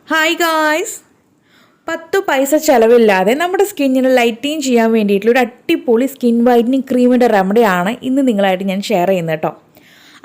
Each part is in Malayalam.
ഹായ് ഗായ്സ്, 10 പൈസ ചിലവില്ലാതെ നമ്മുടെ സ്കിന്നിനെ ലൈറ്റനിങ് ചെയ്യാൻ വേണ്ടിയിട്ടുള്ള ഒരു അടിപൊളി സ്കിൻ വൈറ്റനിങ് ക്രീമിൻ്റെ റെമഡിയാണ് ഇന്ന് നിങ്ങളായിട്ട് ഞാൻ ഷെയർ ചെയ്യുന്നത് കേട്ടോ.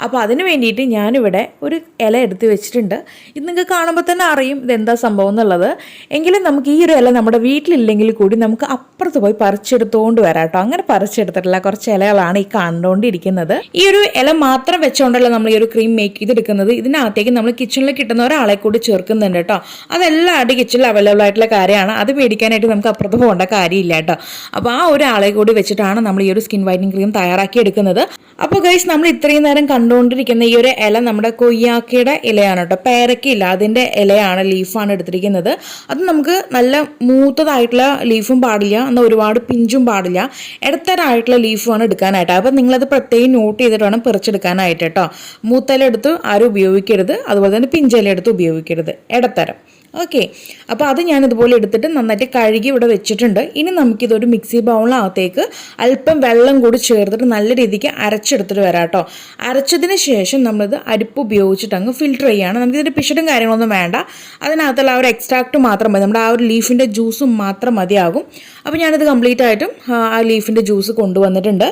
അപ്പോൾ അതിന് വേണ്ടിയിട്ട് ഞാനിവിടെ ഒരു ഇല എടുത്ത് വെച്ചിട്ടുണ്ട്. ഇത് നിങ്ങൾക്ക് കാണുമ്പോൾ തന്നെ അറിയും ഇതെന്താ സംഭവം എന്നുള്ളത്. എങ്കിലും നമുക്ക് ഈ ഒരു ഇല നമ്മുടെ വീട്ടിലില്ലെങ്കിൽ കൂടി നമുക്ക് അപ്പുറത്ത് പോയി പറിച്ചെടുത്തുകൊണ്ട് വരാം കേട്ടോ. അങ്ങനെ പറിച്ചെടുത്തിട്ടുള്ള കുറച്ച് ഇലകളാണ് ഈ കണ്ടുകൊണ്ടിരിക്കുന്നത്. ഈ ഒരു ഇല മാത്രം വെച്ചുകൊണ്ടല്ല നമ്മൾ ഈ ഒരു ക്രീം മേക്ക് ചെയ്തെടുക്കുന്നത്. ഇതിനകത്തേക്ക് നമ്മൾ കിച്ചണിൽ കിട്ടുന്ന ഒരാളെ കൂടി ചേർക്കുന്നുണ്ട് കേട്ടോ. അതെല്ലാവരുടെയും കിച്ചണിൽ അവൈലബിൾ ആയിട്ടുള്ള കാര്യമാണ്. അത് മേടിക്കാനായിട്ട് നമുക്ക് അപ്പുറത്ത് പോകേണ്ട കാര്യമില്ല കേട്ടോ. അപ്പോൾ ആ ഒരാളെ കൂടി വെച്ചിട്ടാണ് നമ്മൾ ഈ ഒരു സ്കിൻ വൈറ്റനിങ് ക്രീം തയ്യാറാക്കി എടുക്കുന്നത്. അപ്പോൾ ഗൈസ്, നമ്മൾ ഇത്രയും നേരം കണ്ടുകൊണ്ടിരിക്കുന്ന ഈ ഒരു ഇല നമ്മുടെ കൊയ്യാക്കയുടെ ഇലയാണ് കേട്ടോ. പേരക്കയില്ല, അതിൻ്റെ ഇലയാണ്, ലീഫാണ് എടുത്തിരിക്കുന്നത്. അത് നമുക്ക് നല്ല മൂത്തതായിട്ടുള്ള ലീഫും പാടില്ല, എന്നാൽ ഒരുപാട് പിഞ്ചും പാടില്ല, ഇടത്തരമായിട്ടുള്ള ലീഫുമാണ് എടുക്കാനായിട്ട്. അപ്പോൾ നിങ്ങളത് പ്രത്യേകം നോട്ട് ചെയ്തിട്ട് വേണം പറിച്ചെടുക്കാനായിട്ട് കേട്ടോ. മൂത്തയില എടുത്ത് ആരും ഉപയോഗിക്കരുത്, അതുപോലെ തന്നെ പിഞ്ചയില എടുത്ത് ഉപയോഗിക്കരുത്, ഇടത്തരം. ഓക്കെ, അപ്പോൾ അത് ഞാനിതുപോലെ എടുത്തിട്ട് നന്നായിട്ട് കഴുകി ഇവിടെ വെച്ചിട്ടുണ്ട്. ഇനി നമുക്കിതൊരു മിക്സി ബൗളിനകത്തേക്ക് അല്പം വെള്ളം കൂടി ചേർത്തിട്ട് നല്ല രീതിക്ക് അരച്ചെടുത്തിട്ട് വരാം കേട്ടോ. അരച്ചതിന് ശേഷം നമ്മളിത് അരിപ്പ് ഉപയോഗിച്ചിട്ട് അങ്ങ് ഫിൽറ്റർ ചെയ്യുകയാണ്. നമുക്കിതിൻ്റെ പിശടും കാര്യങ്ങളൊന്നും വേണ്ട, അതിനകത്തുള്ള ആ ഒരു എക്സ്ട്രാക്റ്റ് മാത്രം മതി, നമ്മുടെ ആ ഒരു ലീഫിൻ്റെ ജ്യൂസും മാത്രം മതിയാകും. അപ്പോൾ ഞാനിത് കംപ്ലീറ്റ് ആയിട്ടും ആ ലീഫിൻ്റെ ജ്യൂസ് കൊണ്ടുവന്നിട്ടുണ്ട്.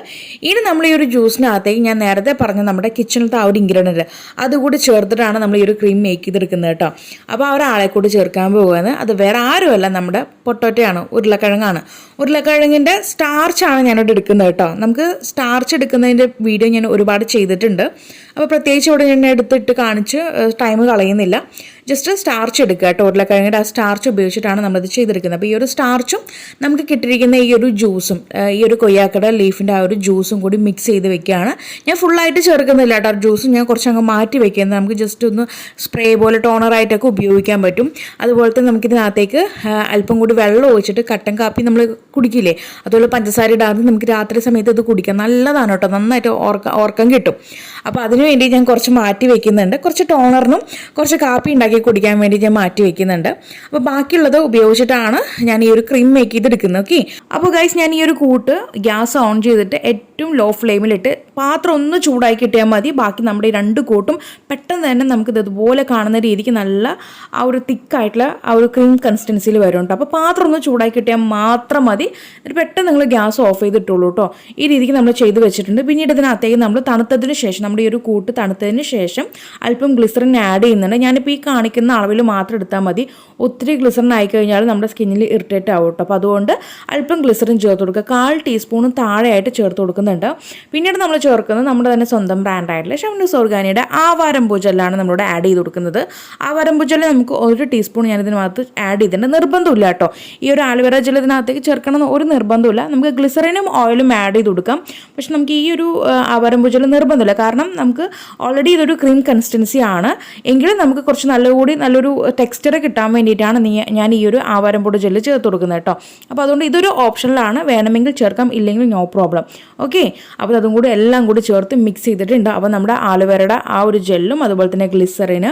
ഇനി നമ്മൾ ഈ ഒരു ജ്യൂസിനകത്തേക്ക് ഞാൻ നേരത്തെ പറഞ്ഞ നമ്മുടെ കിച്ചണിലത്തെ ആ ഒരു ഇൻഗ്രീഡിയൻറ്റ് അതുകൂടി ചേർത്തിട്ടാണ് നമ്മൾ ഈ ഒരു ക്രീം മേക്ക് ചെയ്തെടുക്കുന്നത് കേട്ടോ. അപ്പോൾ ആ ഒരാളെ കൂടി ചേർക്കാൻ പോകുന്നത് അത് വേറെ ആരുമല്ല, നമ്മുടെ പൊട്ടോറ്റയാണ്, ഉരുളക്കിഴങ്ങാണ്. ഉരുളക്കിഴങ്ങിൻ്റെ സ്റ്റാർച്ചാണ് ഞാനിവിടെ എടുക്കുന്നത് കേട്ടോ. നമുക്ക് സ്റ്റാർച്ച് എടുക്കുന്നതിൻ്റെ വീഡിയോ ഞാൻ ഒരുപാട് ചെയ്തിട്ടുണ്ട്. അപ്പോൾ പ്രത്യേകിച്ച് ഇവിടെ ഞാൻ എടുത്തിട്ട് കാണിച്ച് ടൈം കളയുന്നില്ല. ജസ്റ്റ് സ്റ്റാർച്ച് എടുക്കുക കേട്ടോ. ഉരുളക്കിഴങ്ങിൻ്റെ ആ സ്റ്റാർച്ച് ഉപയോഗിച്ചിട്ടാണ് നമ്മളിത് ചെയ്തെടുക്കുന്നത്. അപ്പോൾ ഈ ഒരു സ്റ്റാർച്ചും നമുക്ക് കിട്ടിയിരിക്കുന്ന ഈ ഒരു ജ്യൂസും ഈ ഒരു കൊയ്യാക്കയുടെ ലീഫിൻ്റെ ആ ഒരു ജ്യൂസും കൂടി മിക്സ് ചെയ്ത് വെക്കുകയാണ്. ഞാൻ ഫുള്ളായിട്ട് ചേർക്കുന്നില്ല കേട്ടോ. ജ്യൂസും ഞാൻ കുറച്ചങ്ങ് മാറ്റി വെക്കുന്നത്, നമുക്ക് ജസ്റ്റ് ഒന്ന് സ്പ്രേ പോലെ ടോണറായിട്ടൊക്കെ ഉപയോഗിക്കാൻ പറ്റും. അതുപോലെ തന്നെ നമുക്കിതിനകത്തേക്ക് അല്പം കൂടി വെള്ളം ഒഴിച്ചിട്ട് കട്ടൻ കാപ്പി നമ്മൾ കുടിക്കില്ലേ, അതുപോലെ പഞ്ചസാര ഇടാതെ നമുക്ക് രാത്രി സമയത്ത് ഇത് കുടിക്കാം. നല്ലതാണ് കേട്ടോ, നന്നായിട്ട് ഓർക്കം കിട്ടും. അപ്പോൾ അതിന് വേണ്ടി ഞാൻ കുറച്ച് മാറ്റി വെക്കുന്നുണ്ട്. കുറച്ച് ടോണറിനും കുറച്ച് കാപ്പി ഉണ്ടാക്കി കുടിക്കാൻ വേണ്ടി ഞാൻ മാറ്റി വെക്കുന്നുണ്ട്. അപ്പോൾ ബാക്കിയുള്ളത് ഉപയോഗിച്ചിട്ടാണ് ഞാൻ ഈ ഒരു ക്രീം മേക്ക് ചെയ്തെടുക്കുന്നത്. ഓക്കെ, അപ്പോൾ ഗൈസ്, ഞാൻ ഈ ഒരു കൂട്ട് ഗ്യാസ് ഓൺ ചെയ്തിട്ട് ഏറ്റവും ലോ ഫ്ലെയിമിലിട്ട് പാത്രം ഒന്ന് ചൂടായി കിട്ടിയാൽ മതി. ബാക്കി നമ്മുടെ ഈ രണ്ട് കൂട്ടും പെട്ടെന്ന് തന്നെ നമുക്കിത് ഇതുപോലെ കാണുന്ന രീതിക്ക് നല്ല ആ ഒരു തിക്കായിട്ടുള്ള ആ ഒരു ക്രീം കൺസിസ്റ്റൻസിയിൽ വരുന്നുണ്ട്. അപ്പോൾ പാത്രം ഒന്ന് ചൂടായി കിട്ടിയാൽ മാത്രം മതി. എന്നിട്ട് പെട്ടെന്ന് നിങ്ങൾ ഗ്യാസ് ഓഫ് ചെയ്തിട്ടുള്ളൂ കേട്ടോ. ഈ രീതിക്ക് നമ്മൾ ചെയ്ത് വെച്ചിട്ടുണ്ട്. പിന്നീട് ഇതിനകത്തേക്ക് നമ്മൾ തണുത്തതിന് ശേഷം, നമ്മുടെ ഈ ഒരു കൂട്ട് തണുത്തതിന് ശേഷം അല്പം ഗ്ലിസറിൻ ആഡ് ചെയ്യുന്നുണ്ട്. ഞാനിപ്പോൾ ഈ കാണിക്കുന്ന അളവിൽ മാത്രം എടുത്താൽ മതി. ഒത്തിരി ഗ്ലിസറിൻ ആയിക്കഴിഞ്ഞാൽ നമ്മുടെ സ്കിന്നിൽ ഇറിറ്റേറ്റ് ആവും കേട്ടോ. അപ്പോൾ അതുകൊണ്ട് അല്പം ഗ്ലിസറിൻ ചേർത്ത് കൊടുക്കുക. 1/4 ടീസ്പൂണും താഴെയായിട്ട് ചേർത്ത് കൊടുക്കുന്നുണ്ട്. പിന്നീട് നമ്മൾ ചേർക്കുന്നത് നമ്മുടെ തന്നെ സ്വന്തം ബ്രാൻഡായിട്ടുള്ള ഷംനു ഓർഗാനിയുടെ ആവാരംപൂ ജെല്ലാണ് നമ്മളിവിടെ ആഡ് ചെയ്ത് കൊടുക്കുന്നത്. ആവാരംപൂ ജെല്ല് നമുക്ക് 1 ടീസ്പൂൺ ഞാനിതിനകത്ത് ആഡ് ചെയ്തിട്ടുണ്ട്. നിർബന്ധമില്ല കേട്ടോ, ഈ ഒരു ആലുവേറ ജെൽ ഇതിനകത്തേക്ക് ചേർക്കണം ഒരു നിർബന്ധമില്ല. നമുക്ക് ഗ്ലിസറിനും ഓയിലും ആഡ് ചെയ്ത് കൊടുക്കാം. പക്ഷെ നമുക്ക് ഈ ഒരു ആവാരംപൂ ജെല്ല് നിർബന്ധമില്ല, കാരണം നമുക്ക് ഓൾറെഡി ഇതൊരു ക്രീം കൺസിസ്റ്റൻസി ആണ്. എങ്കിലും നമുക്ക് കുറച്ച് നല്ലൊരു ടെക്സ്ചർ കിട്ടാൻ വേണ്ടിയിട്ടാണ് ഞാൻ ഈ ഒരു ആവാരംപൂട് ജെല്ല് ചേർത്ത് കൊടുക്കുന്നത് കേട്ടോ. അപ്പോൾ അതുകൊണ്ട് ഇതൊരു ഓപ്ഷനിലാണ്, വേണമെങ്കിൽ ചേർക്കാം, ഇല്ലെങ്കിൽ നോ പ്രോബ്ലം. ഓക്കെ, അപ്പോൾ അതും കൂടി എല്ലാം കൂടി ചേർത്ത് മിക്സ് ചെയ്തിട്ടുണ്ട്. അപ്പോൾ നമ്മുടെ ആലുവേറയുടെ ആ ഒരു ജെല്ലും അതുപോലെ തന്നെ ഗ്ലിസറിന്,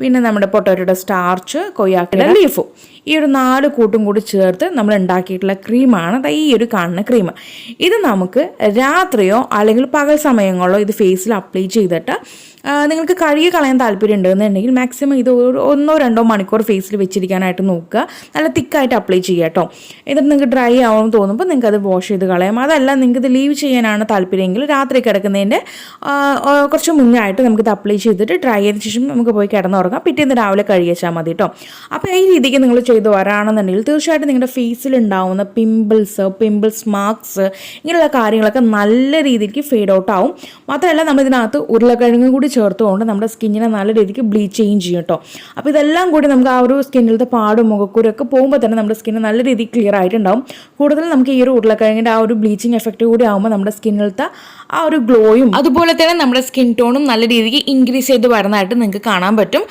പിന്നെ നമ്മുടെ പൊട്ടോറ്റോയുടെ സ്റ്റാർച്ച്, കൊയ്യാക്കയുടെ ലീഫും, ഈ ഒരു 4 കൂട്ടും കൂടി ചേർത്ത് നമ്മൾ ഉണ്ടാക്കിയിട്ടുള്ള ക്രീമാണ് ഈ ഒരു കാണുന്ന ക്രീം. ഇത് നമുക്ക് രാത്രിയോ അല്ലെങ്കിൽ പകൽ സമയങ്ങളിലോ ഇത് ഫേസിൽ അപ്ലൈ ചെയ്തിട്ട് നിങ്ങൾക്ക് കഴുകി കളയാൻ താല്പര്യം ഉണ്ടെന്നുണ്ടെങ്കിൽ മാക്സിമം ഇത് 1-2 മണിക്കൂർ ഫേസിൽ വെച്ചിരിക്കാനായിട്ട് നോക്കുക. നല്ല തിക്കായിട്ട് അപ്ലൈ ചെയ്യുക കേട്ടോ. എന്നിട്ട് നിങ്ങൾക്ക് ഡ്രൈ ആവുമെന്ന് തോന്നുമ്പോൾ നിങ്ങൾക്ക് അത് വാഷ് ചെയ്ത് കളയാം. അതല്ല നിങ്ങൾക്ക് ഇത് ലീവ് ചെയ്യാനാണ് താല്പര്യമെങ്കിൽ രാത്രി കിടക്കുന്നതിൻ്റെ കുറച്ച് മുന്നായിട്ട് നമുക്കിത് അപ്ലൈ ചെയ്തിട്ട് ഡ്രൈ ചെയ്ത ശേഷം നമുക്ക് പോയി കിടന്നുറങ്ങാം. പിറ്റേന്ന് രാവിലെ കഴുകിച്ചാൽ മതി കേട്ടോ. അപ്പോൾ ഈ രീതിക്ക് നിങ്ങൾ ചെയ്ത് വരാണെന്നുണ്ടെങ്കിൽ തീർച്ചയായിട്ടും നിങ്ങളുടെ ഫേസിൽ ഉണ്ടാവുന്ന പിമ്പിൾസ് മാർക്സ് ഇങ്ങനെയുള്ള കാര്യങ്ങളൊക്കെ നല്ല രീതിക്ക് ഫെയ്ഡ് ഔട്ട് ആവും. മാത്രമല്ല നമ്മളിതിനകത്ത് ഉരുളക്കിഴങ്ങ് കൂടി ചേർത്തുകൊണ്ട് നമ്മുടെ സ്കിന്നിനെ നല്ല രീതിക്ക് ബ്ലീച്ച് ചെയ്യും കേട്ടോ. അപ്പോൾ ഇതെല്ലാം കൂടി നമുക്ക് ആ ഒരു സ്കിന്നിലത്തെ പാടും മുഖക്കുരൊക്കെ പോകുമ്പോൾ തന്നെ നമ്മുടെ സ്കിന്ന് നല്ല രീതിക്ക് ക്ലിയർ ആയിട്ടുണ്ടാവും. കൂടുതൽ നമുക്ക് ഈ ഒരു ഉരുളക്കിഴങ്ങിൻ്റെ ആ ഒരു ബ്ലീച്ചിങ് എഫക്റ്റ് കൂടി ആകുമ്പോൾ നമ്മുടെ സ്കിന്നിലത്തെ ആ ഒരു ഗ്ലോയും അതുപോലെ തന്നെ നമ്മുടെ സ്കിൻ ടോണും നല്ല രീതിക്ക് ഇൻക്രീസ് ചെയ്ത് വരുന്നതായിട്ട് നിങ്ങൾക്ക് കാണാൻ പറ്റും.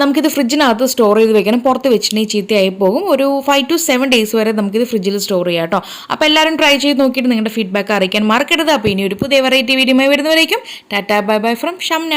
നമുക്കിത് ഫ്രിഡ്ജിനകത്ത് സ്റ്റോർ ചെയ്ത് വെക്കണം. പുറത്ത് വെച്ചിട്ടുണ്ടെങ്കിൽ ചീത്തയായി പോകും. ഒരു 5 to 7 days വരെ നമുക്കിത് ഫ്രിഡ്ജിൽ സ്റ്റോർ ചെയ്യാം കേട്ടോ. അപ്പോൾ എല്ലാവരും ട്രൈ ചെയ്ത് നോക്കിയിട്ട് നിങ്ങളുടെ ഫീഡ്ബാക്ക് അറിയിക്കാൻ മറക്കരുത്. അപ്പോൾ ഇനി ഒരു പുതിയ വെറൈറ്റി വീഡിയോ വരുന്നവരേക്കും tata bye bye from Shamna.